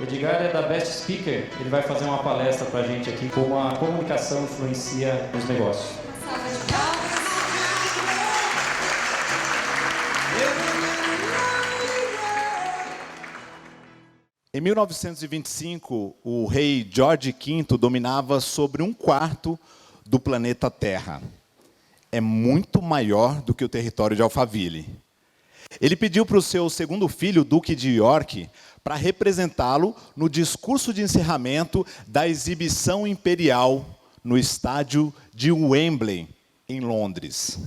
Edgar é da Best Speaker, ele vai fazer uma palestra para a gente aqui, como a comunicação influencia nos negócios. Salva de palmas. Em 1925, o rei George V dominava sobre 1/4 do planeta Terra. É muito maior do que o território de Alphaville. Ele pediu para o seu segundo filho, Duque de York, para representá-lo no discurso de encerramento da exibição imperial no estádio de Wembley, em Londres.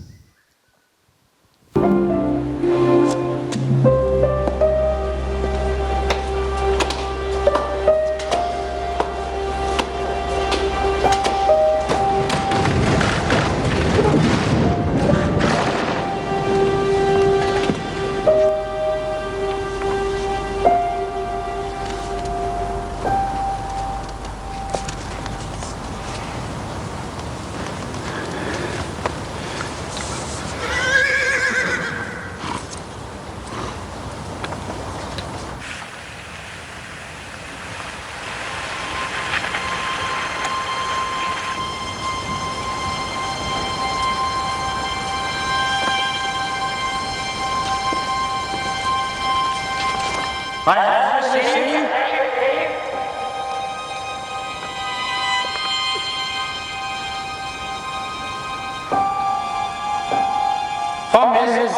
For Mrs.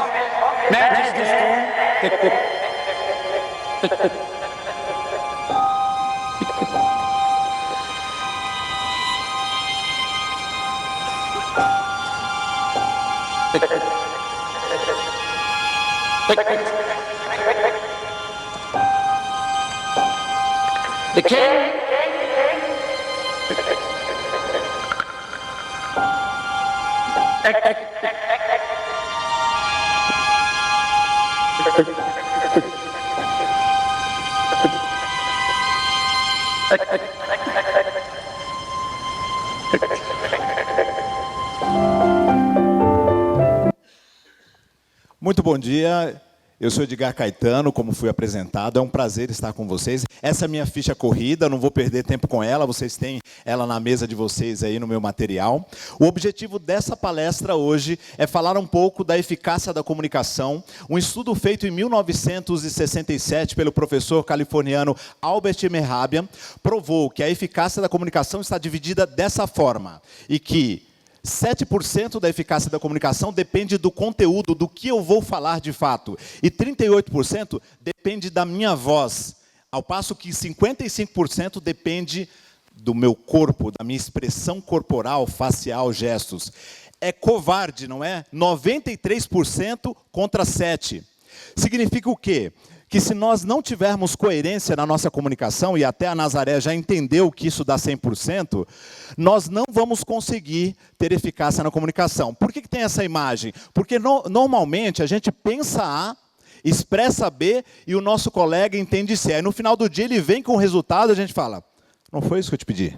Majesty. The king. Muito bom dia, eu sou Edgar Caetano, como fui apresentado, é um prazer estar com vocês. Essa é a minha ficha corrida, não vou perder tempo com ela, vocês têm ela na mesa de vocês aí no meu material. O objetivo dessa palestra hoje é falar um pouco da eficácia da comunicação, um estudo feito em 1967 pelo professor californiano Albert Mehrabian, provou que a eficácia da comunicação está dividida dessa forma, e que 7% da eficácia da comunicação depende do conteúdo, do que eu vou falar de fato. E 38% depende da minha voz, ao passo que 55% depende do meu corpo, da minha expressão corporal, facial, gestos. É covarde, não é? 93% contra 7%. Significa o quê? Que se nós não tivermos coerência na nossa comunicação, e até a Nazaré já entendeu que isso dá 100%, nós não vamos conseguir ter eficácia na comunicação. Por que tem essa imagem? Porque normalmente a gente pensa A, expressa B, e o nosso colega entende C. Aí no final do dia ele vem com o resultado e a gente fala, não foi isso que eu te pedi.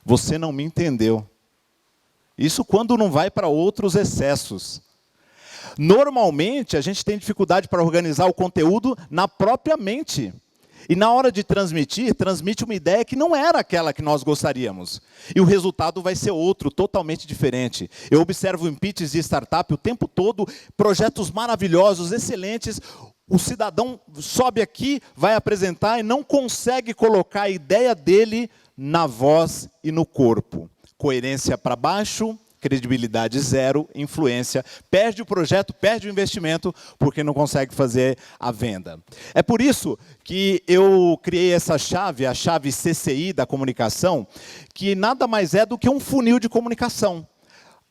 Você não me entendeu. Isso quando não vai para outros excessos. Normalmente, a gente tem dificuldade para organizar o conteúdo na própria mente. E na hora de transmite uma ideia que não era aquela que nós gostaríamos. E o resultado vai ser outro, totalmente diferente. Eu observo em pitches de startup o tempo todo, projetos maravilhosos, excelentes. O cidadão sobe aqui, vai apresentar e não consegue colocar a ideia dele na voz e no corpo. Coerência para baixo, credibilidade zero, influência, perde o projeto, perde o investimento, porque não consegue fazer a venda. É por isso que eu criei essa chave, a chave CCI da comunicação, que nada mais é do que um funil de comunicação.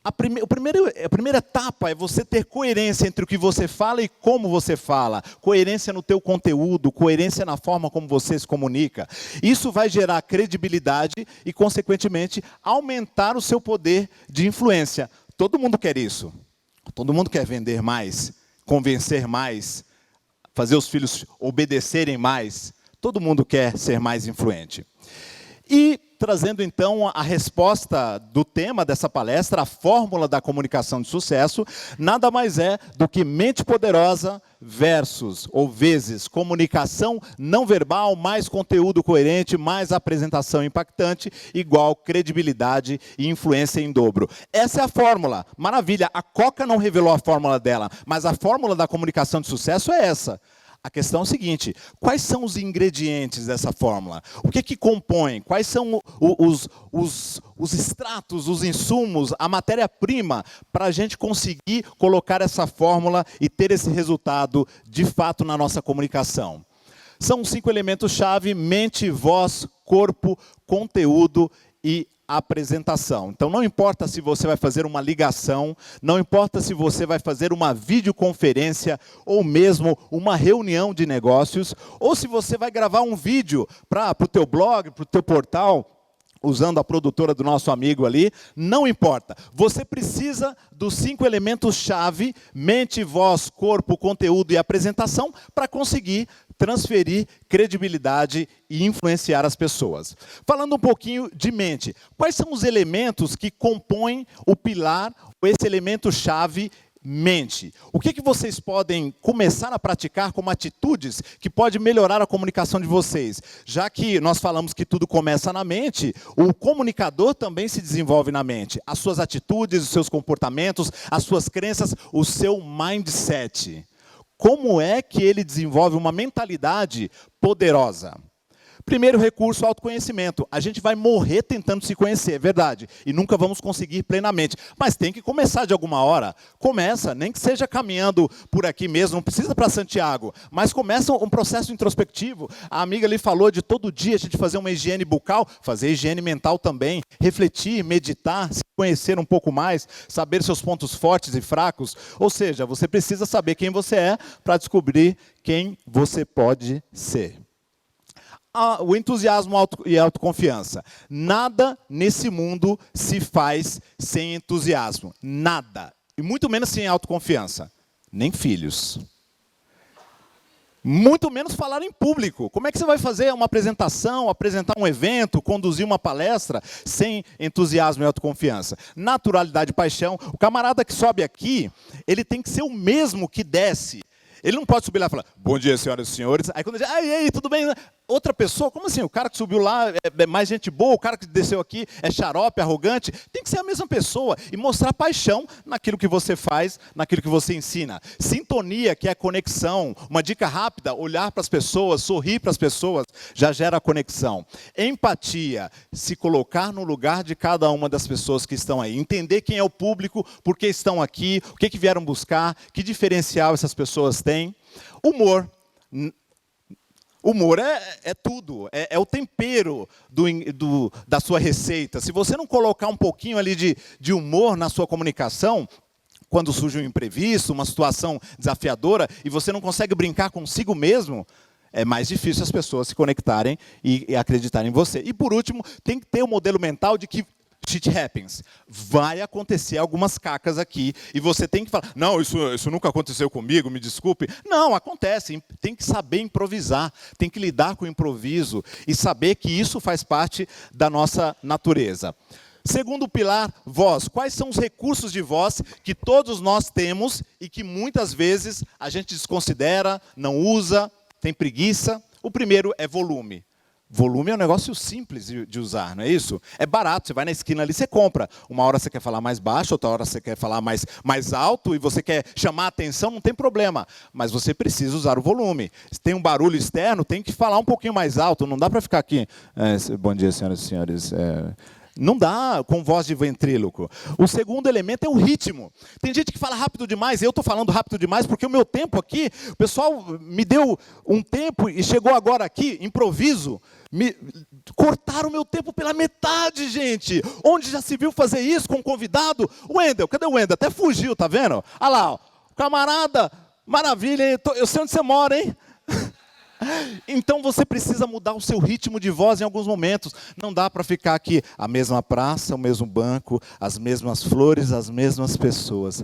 A primeira etapa é você ter coerência entre o que você fala e como você fala. Coerência no teu conteúdo, coerência na forma como você se comunica. Isso vai gerar credibilidade e, consequentemente, aumentar o seu poder de influência. Todo mundo quer isso. Todo mundo quer vender mais, convencer mais, fazer os filhos obedecerem mais. Todo mundo quer ser mais influente. E trazendo então a resposta do tema dessa palestra, a fórmula da comunicação de sucesso, nada mais é do que mente poderosa versus, ou vezes, comunicação não verbal, mais conteúdo coerente, mais apresentação impactante, igual credibilidade e influência em dobro. Essa é a fórmula. Maravilha, a Coca não revelou a fórmula dela, mas a fórmula da comunicação de sucesso é essa. A questão é o seguinte: quais são os ingredientes dessa fórmula? O que compõe? Quais são os extratos, os insumos, a matéria-prima para a gente conseguir colocar essa fórmula e ter esse resultado de fato na nossa comunicação? São 5 elementos-chave: mente, voz, corpo, conteúdo e apresentação. Então não importa se você vai fazer uma ligação, não importa se você vai fazer uma videoconferência ou mesmo uma reunião de negócios, ou se você vai gravar um vídeo para o teu blog, para o teu portal, usando a produtora do nosso amigo ali, não importa. Você precisa dos 5 elementos-chave: mente, voz, corpo, conteúdo e apresentação, para conseguir transferir credibilidade e influenciar as pessoas. Falando um pouquinho de mente, quais são os elementos que compõem o pilar, esse elemento-chave mente? O que vocês podem começar a praticar como atitudes que pode melhorar a comunicação de vocês? Já que nós falamos que tudo começa na mente, o comunicador também se desenvolve na mente. As suas atitudes, os seus comportamentos, as suas crenças, o seu mindset. Como é que ele desenvolve uma mentalidade poderosa? Primeiro recurso, autoconhecimento. A gente vai morrer tentando se conhecer, é verdade. E nunca vamos conseguir plenamente. Mas tem que começar de alguma hora. Começa, nem que seja caminhando por aqui mesmo, não precisa para Santiago. Mas começa um processo introspectivo. A amiga ali falou de todo dia a gente fazer uma higiene bucal, fazer higiene mental também. Refletir, meditar, se conhecer um pouco mais, saber seus pontos fortes e fracos. Ou seja, você precisa saber quem você é para descobrir quem você pode ser. O entusiasmo e a autoconfiança. Nada nesse mundo se faz sem entusiasmo. Nada. E muito menos sem autoconfiança. Nem filhos. Muito menos falar em público. Como é que você vai fazer uma apresentação, apresentar um evento, conduzir uma palestra sem entusiasmo e autoconfiança? Naturalidade e paixão. O camarada que sobe aqui, ele tem que ser o mesmo que desce. Ele não pode subir lá e falar: bom dia, senhoras e senhores. Aí quando ele diz: ei, tudo bem? Outra pessoa, como assim? O cara que subiu lá é mais gente boa, o cara que desceu aqui é xarope, arrogante. Tem que ser a mesma pessoa e mostrar paixão naquilo que você faz, naquilo que você ensina. Sintonia, que é conexão. Uma dica rápida: olhar para as pessoas, sorrir para as pessoas, já gera conexão. Empatia, se colocar no lugar de cada uma das pessoas que estão aí. Entender quem é o público, por que estão aqui, o que vieram buscar, que diferencial essas pessoas têm. Humor. Humor é tudo, é o tempero da sua receita. Se você não colocar um pouquinho ali de humor na sua comunicação, quando surge um imprevisto, uma situação desafiadora, e você não consegue brincar consigo mesmo, é mais difícil as pessoas se conectarem e acreditarem em você. E por último, tem que ter o modelo mental de que shit happens. Vai acontecer algumas cacas aqui e você tem que falar: não, isso nunca aconteceu comigo, me desculpe. Não, acontece. Tem que saber improvisar, tem que lidar com o improviso e saber que isso faz parte da nossa natureza. Segundo pilar, voz. Quais são os recursos de voz que todos nós temos e que muitas vezes a gente desconsidera, não usa, tem preguiça? O primeiro é volume. Volume é um negócio simples de usar, não é isso? É barato, você vai na esquina ali, você compra. Uma hora você quer falar mais baixo, outra hora você quer falar mais alto e você quer chamar a atenção, não tem problema. Mas você precisa usar o volume. Se tem um barulho externo, tem que falar um pouquinho mais alto, não dá para ficar aqui. Bom dia, senhoras e senhores. Não dá com voz de ventríloco. O segundo elemento é o ritmo. Tem gente que fala rápido demais, eu estou falando rápido demais porque o meu tempo aqui, o pessoal me deu um tempo e chegou agora aqui, improviso, cortaram o meu tempo pela metade, gente. Onde já se viu fazer isso com um convidado? Wendel, cadê o Wendel? Até fugiu, tá vendo? Olha lá, ó. Camarada, maravilha, hein? Eu sei onde você mora, hein? Então você precisa mudar o seu ritmo de voz em alguns momentos. Não dá para ficar aqui a mesma praça, o mesmo banco, as mesmas flores, as mesmas pessoas.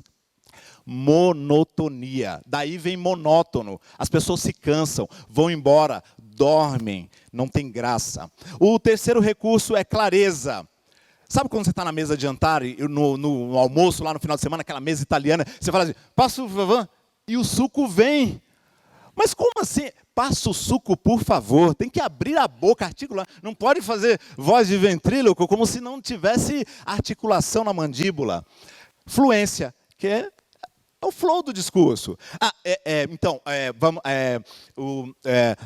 Monotonia. Daí vem monótono. As pessoas se cansam, vão embora, dormem, não tem graça. O terceiro recurso é clareza. Sabe quando você está na mesa de jantar, e no almoço, lá no final de semana, aquela mesa italiana, você fala assim, passa o favor, e o suco vem. Mas como assim? Passa o suco, por favor. Tem que abrir a boca, articular. Não pode fazer voz de ventríloco como se não tivesse articulação na mandíbula. Fluência, que é o flow do discurso.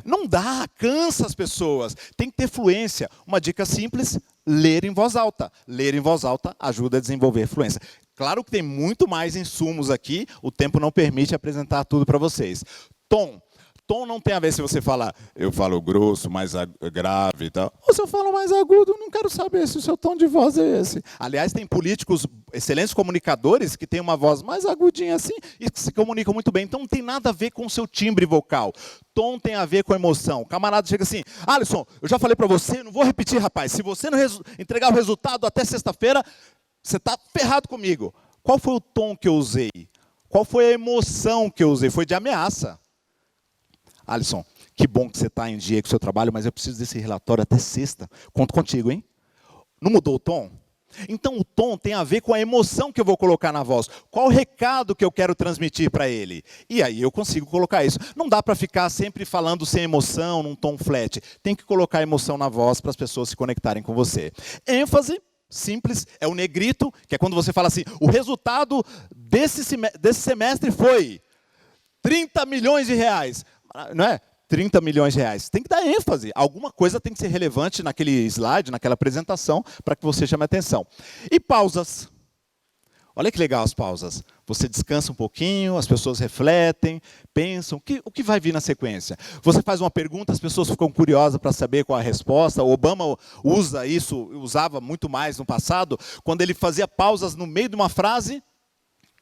Não dá, cansa as pessoas. Tem que ter fluência. Uma dica simples, ler em voz alta. Ler em voz alta ajuda a desenvolver fluência. Claro que tem muito mais insumos aqui, o tempo não permite apresentar tudo para vocês. Tom. Tom não tem a ver se você fala, eu falo grosso, mais grave e tal. Ou se eu falo mais agudo, não quero saber se o seu tom de voz é esse. Aliás, tem políticos, excelentes comunicadores, que têm uma voz mais agudinha assim e que se comunicam muito bem. Então não tem nada a ver com o seu timbre vocal. Tom tem a ver com emoção. O camarada chega assim, Alisson, eu já falei para você, não vou repetir, rapaz. Se você não entregar o resultado até sexta-feira, você está ferrado comigo. Qual foi o tom que eu usei? Qual foi a emoção que eu usei? Foi de ameaça. Alisson, que bom que você está em dia com o seu trabalho, mas eu preciso desse relatório até sexta. Conto contigo, hein? Não mudou o tom? Então o tom tem a ver com a emoção que eu vou colocar na voz. Qual o recado que eu quero transmitir para ele? E aí eu consigo colocar isso. Não dá para ficar sempre falando sem emoção, num tom flat. Tem que colocar emoção na voz para as pessoas se conectarem com você. ênfase. Simples, é o negrito, que é quando você fala assim, o resultado desse semestre foi 30 milhões de reais. Não é? 30 milhões de reais. Tem que dar ênfase. Alguma coisa tem que ser relevante naquele slide, naquela apresentação, para que você chame a atenção. E pausas. Olha que legal as pausas. Você descansa um pouquinho, as pessoas refletem, pensam, o que vai vir na sequência? Você faz uma pergunta, as pessoas ficam curiosas para saber qual a resposta. O Obama usa isso, usava muito mais no passado, quando ele fazia pausas no meio de uma frase,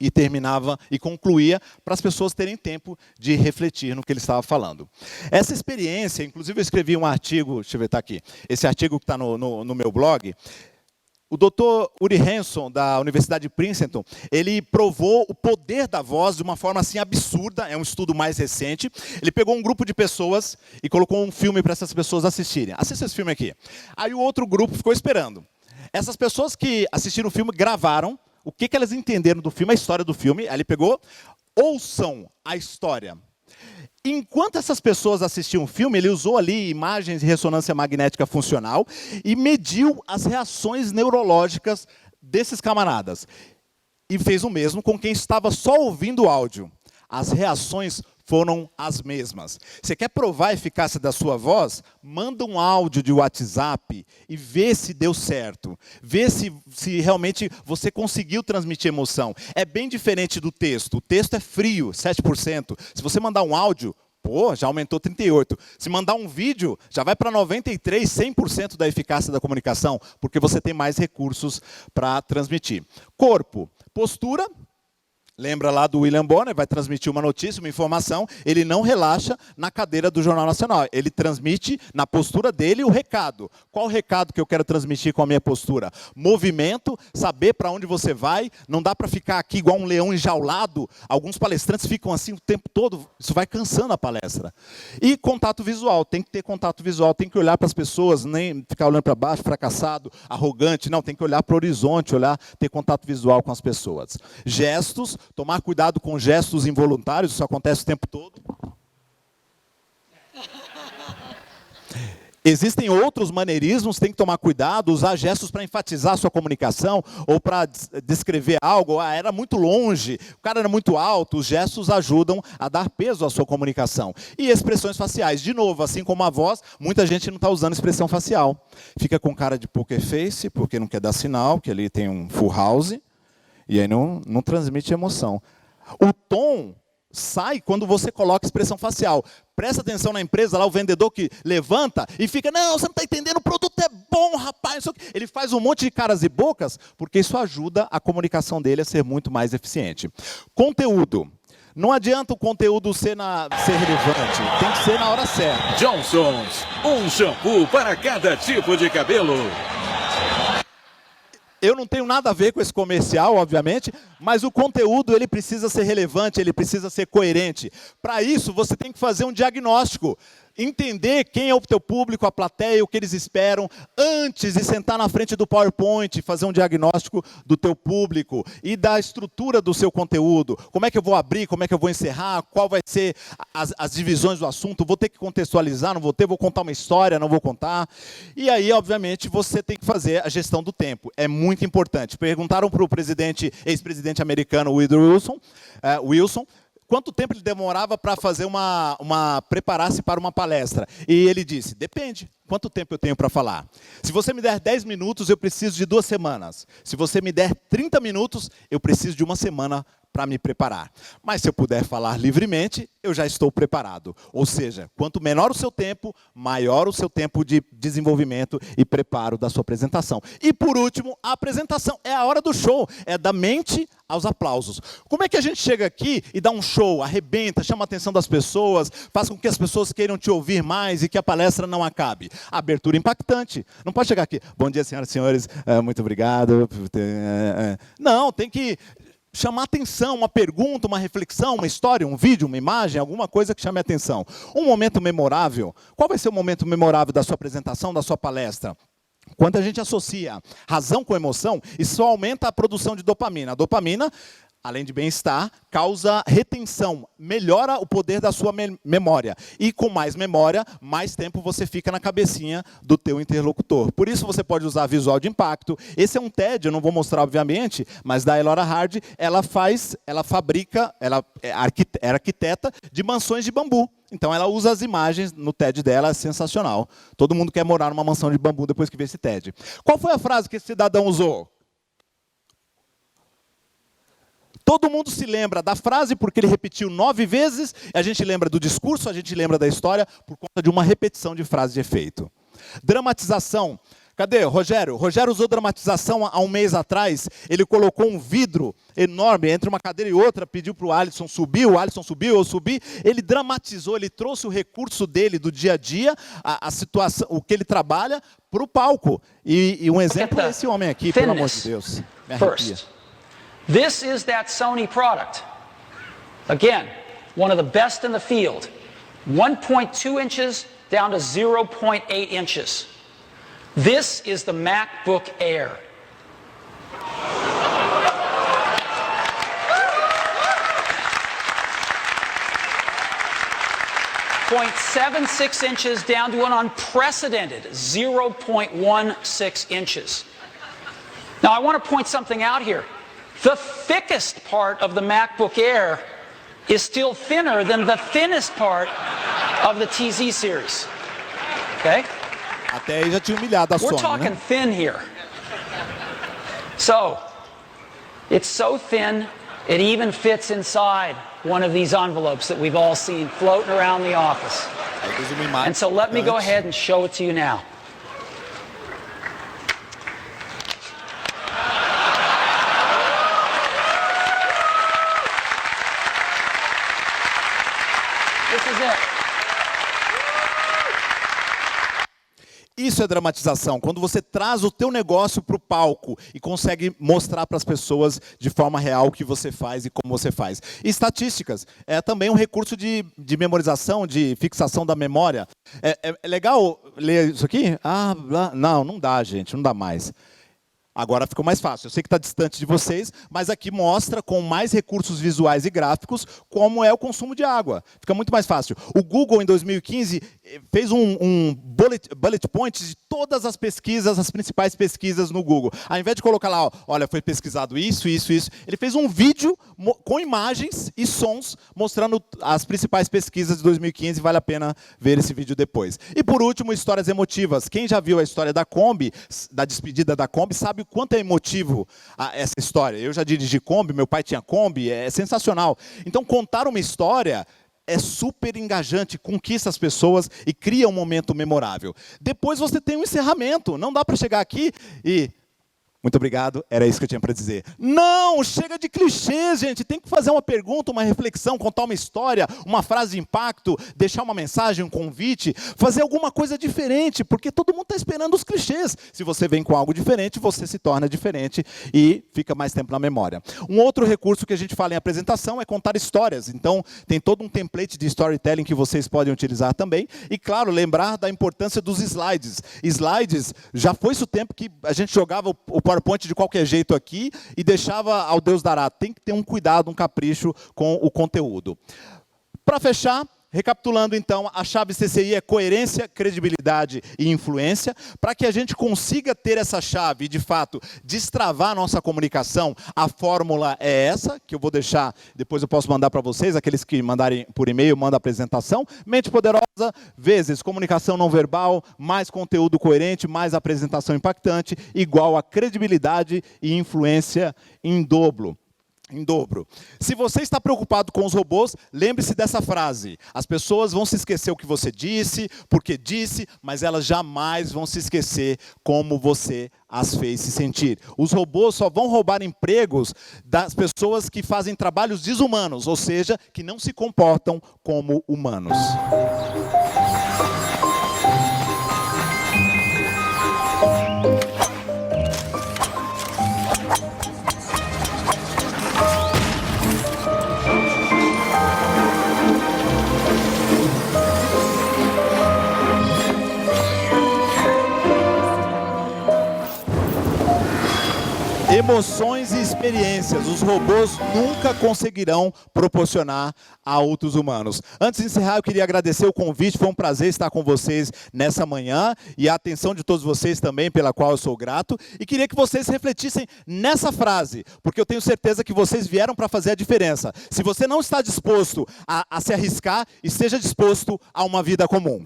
e terminava e concluía para as pessoas terem tempo de refletir no que ele estava falando. Essa experiência, inclusive eu escrevi um artigo, deixa eu ver, está aqui, esse artigo que está no meu blog, o Dr. Uri Hanson, da Universidade de Princeton, ele provou o poder da voz de uma forma assim absurda, é um estudo mais recente. Ele pegou um grupo de pessoas e colocou um filme para essas pessoas assistirem. Assista esse filme aqui. Aí o outro grupo ficou esperando. Essas pessoas que assistiram o filme gravaram o que elas entenderam do filme, a história do filme. Aí ele pegou, ouçam a história. Enquanto essas pessoas assistiam o filme, ele usou ali imagens de ressonância magnética funcional e mediu as reações neurológicas desses camaradas. E fez o mesmo com quem estava só ouvindo o áudio. As reações foram as mesmas. Você quer provar a eficácia da sua voz? Manda um áudio de WhatsApp e vê se deu certo. Vê se realmente você conseguiu transmitir emoção. É bem diferente do texto. O texto é frio, 7%. Se você mandar um áudio, já aumentou 38%. Se mandar um vídeo, já vai para 93%, 100% da eficácia da comunicação, porque você tem mais recursos para transmitir. Corpo, postura. Lembra lá do William Bonner, vai transmitir uma notícia, uma informação, ele não relaxa na cadeira do Jornal Nacional, ele transmite na postura dele o recado. Qual o recado que eu quero transmitir com a minha postura? Movimento, saber para onde você vai, não dá para ficar aqui igual um leão enjaulado, alguns palestrantes ficam assim o tempo todo, isso vai cansando a palestra. E contato visual, tem que ter contato visual, tem que olhar para as pessoas, nem ficar olhando para baixo, fracassado, arrogante, não, tem que olhar para o horizonte, ter contato visual com as pessoas. Gestos, tomar cuidado com gestos involuntários, isso acontece o tempo todo. Existem outros maneirismos, tem que tomar cuidado, usar gestos para enfatizar a sua comunicação, ou para descrever algo, era muito longe, o cara era muito alto, os gestos ajudam a dar peso à sua comunicação. E expressões faciais, de novo, assim como a voz, muita gente não está usando expressão facial. Fica com cara de poker face, porque não quer dar sinal, que ali tem um full house, e aí não transmite emoção. O tom sai quando você coloca expressão facial. Presta atenção na empresa, lá o vendedor que levanta e fica, não, você não está entendendo, o produto é bom, rapaz. Ele faz um monte de caras e bocas, porque isso ajuda a comunicação dele a ser muito mais eficiente. Conteúdo. Não adianta o conteúdo ser relevante, tem que ser na hora certa. Johnson's, um shampoo para cada tipo de cabelo. Eu não tenho nada a ver com esse comercial, obviamente, mas o conteúdo ele precisa ser relevante, ele precisa ser coerente. Para isso, você tem que fazer um diagnóstico. entender quem é o teu público, a plateia, o que eles esperam, antes de sentar na frente do PowerPoint, fazer um diagnóstico do teu público e da estrutura do seu conteúdo. Como é que eu vou abrir, como é que eu vou encerrar, qual vai ser as divisões do assunto, vou ter que contextualizar, não vou ter, vou contar uma história, não vou contar. E aí, obviamente, você tem que fazer a gestão do tempo. É muito importante. Perguntaram para o ex-presidente americano Woodrow Wilson, quanto tempo ele demorava para fazer preparar-se para uma palestra? E ele disse, depende, quanto tempo eu tenho para falar? Se você me der 10 minutos, eu preciso de 2 semanas. Se você me der 30 minutos, eu preciso de 1 semana para me preparar. Mas se eu puder falar livremente, eu já estou preparado. Ou seja, quanto menor o seu tempo, maior o seu tempo de desenvolvimento e preparo da sua apresentação. E por último, a apresentação é a hora do show, é da mente aos aplausos. Como é que a gente chega aqui e dá um show, arrebenta, chama a atenção das pessoas, faz com que as pessoas queiram te ouvir mais e que a palestra não acabe? Abertura impactante. Não pode chegar aqui, bom dia, senhoras e senhores, muito obrigado. Não, tem que chamar atenção, uma pergunta, uma reflexão, uma história, um vídeo, uma imagem, alguma coisa que chame a atenção. Um momento memorável. Qual vai ser o momento memorável da sua apresentação, da sua palestra? Quando a gente associa razão com emoção, isso aumenta a produção de dopamina. A dopamina, além de bem-estar, causa retenção, melhora o poder da sua memória. E com mais memória, mais tempo você fica na cabecinha do teu interlocutor. Por isso você pode usar visual de impacto. Esse é um TED, eu não vou mostrar obviamente, mas da Elora Hard, ela é arquiteta de mansões de bambu. Então ela usa as imagens no TED dela, é sensacional. Todo mundo quer morar numa mansão de bambu depois que vê esse TED. Qual foi a frase que esse cidadão usou? Todo mundo se lembra da frase porque ele repetiu 9 vezes, a gente lembra do discurso, a gente lembra da história por conta de uma repetição de frase de efeito. Dramatização. Cadê o Rogério? O Rogério usou dramatização há um mês atrás. Ele colocou um vidro enorme entre uma cadeira e outra, pediu para o Alisson subir, eu subi. Ele dramatizou, ele trouxe o recurso dele do dia a dia, a situação, o que ele trabalha, para o palco. E um exemplo é esse homem aqui, pelo amor de Deus. Me arrepia. This is that Sony product. Again, one of the best in the field. 1.2 inches down to 0.8 inches. This is the MacBook Air. .76 inches down to an unprecedented 0.16 inches. Now I want to point something out here. The thickest part of the MacBook Air is still thinner than the thinnest part of the TZ series. Okay? Até aí já tinha humilhado a Sony, We're talking né? thin here. So, it's so thin, it even fits inside one of these envelopes that we've all seen floating around the office. And so let me go ahead and show it to you now. Isso é dramatização, quando você traz o teu negócio para o palco e consegue mostrar para as pessoas de forma real o que você faz e como você faz. E estatísticas, é também um recurso de memorização, de fixação da memória. É legal ler isso aqui? Não dá, gente, não dá mais. Agora ficou mais fácil. Eu sei que está distante de vocês, mas aqui mostra com mais recursos visuais e gráficos como é o consumo de água. Fica muito mais fácil. O Google, em 2015, fez um bullet point de todas as pesquisas, as principais pesquisas no Google. Ao invés de colocar lá, olha, foi pesquisado isso, ele fez um vídeo com imagens e sons mostrando as principais pesquisas de 2015. Vale a pena ver esse vídeo depois. E por último, histórias emotivas. Quem já viu a história da Kombi, da despedida da Kombi, sabe o quanto é emotivo essa história. Eu já dirigi Kombi, meu pai tinha Kombi, é sensacional. Então, contar uma história é super engajante, conquista as pessoas e cria um momento memorável. Depois você tem um encerramento. Não dá para chegar aqui e Muito obrigado, era isso que eu tinha para dizer. Não, chega de clichês, gente. Tem que fazer uma pergunta, uma reflexão, contar uma história, uma frase de impacto, deixar uma mensagem, um convite, fazer alguma coisa diferente, porque todo mundo está esperando os clichês. Se você vem com algo diferente, você se torna diferente e fica mais tempo na memória. Um outro recurso que a gente fala em apresentação é contar histórias. Então, tem todo um template de storytelling que vocês podem utilizar também. E, claro, lembrar da importância dos slides. Slides, já foi isso o tempo que a gente jogava o PowerPoint de qualquer jeito aqui e deixava ao Deus dará. Tem que ter um cuidado, um capricho com o conteúdo. Para fechar, recapitulando então, a chave CCI é coerência, credibilidade e influência. Para que a gente consiga ter essa chave e, de fato, destravar a nossa comunicação, a fórmula é essa, que eu vou deixar, depois eu posso mandar para vocês, aqueles que mandarem por e-mail, manda a apresentação. Mente poderosa, vezes comunicação não verbal, mais conteúdo coerente, mais apresentação impactante, igual a credibilidade e influência em dobro. Se você está preocupado com os robôs, lembre-se dessa frase. As pessoas vão se esquecer o que você disse, porque disse, mas elas jamais vão se esquecer como você as fez se sentir. Os robôs só vão roubar empregos das pessoas que fazem trabalhos desumanos, ou seja, que não se comportam como humanos. Emoções e experiências, os robôs nunca conseguirão proporcionar a outros humanos. Antes de encerrar, eu queria agradecer o convite, foi um prazer estar com vocês nessa manhã e a atenção de todos vocês também, pela qual eu sou grato. E queria que vocês refletissem nessa frase, porque eu tenho certeza que vocês vieram para fazer a diferença. Se você não está disposto a se arriscar, esteja disposto a uma vida comum.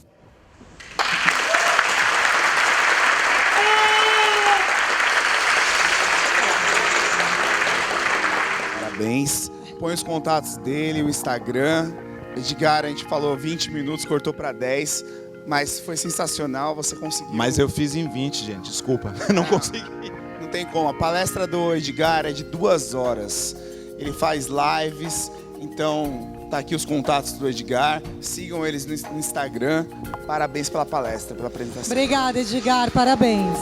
Parabéns. Põe os contatos dele, o Instagram. Edgar, a gente falou 20 minutos, cortou para 10, mas foi sensacional, você conseguiu. Mas eu fiz em 20, gente, desculpa, não consegui. Não tem como, a palestra do Edgar é de 2 horas. Ele faz lives, então tá aqui os contatos do Edgar. Sigam eles no Instagram. Parabéns pela palestra, pela apresentação. Obrigada, Edgar, parabéns.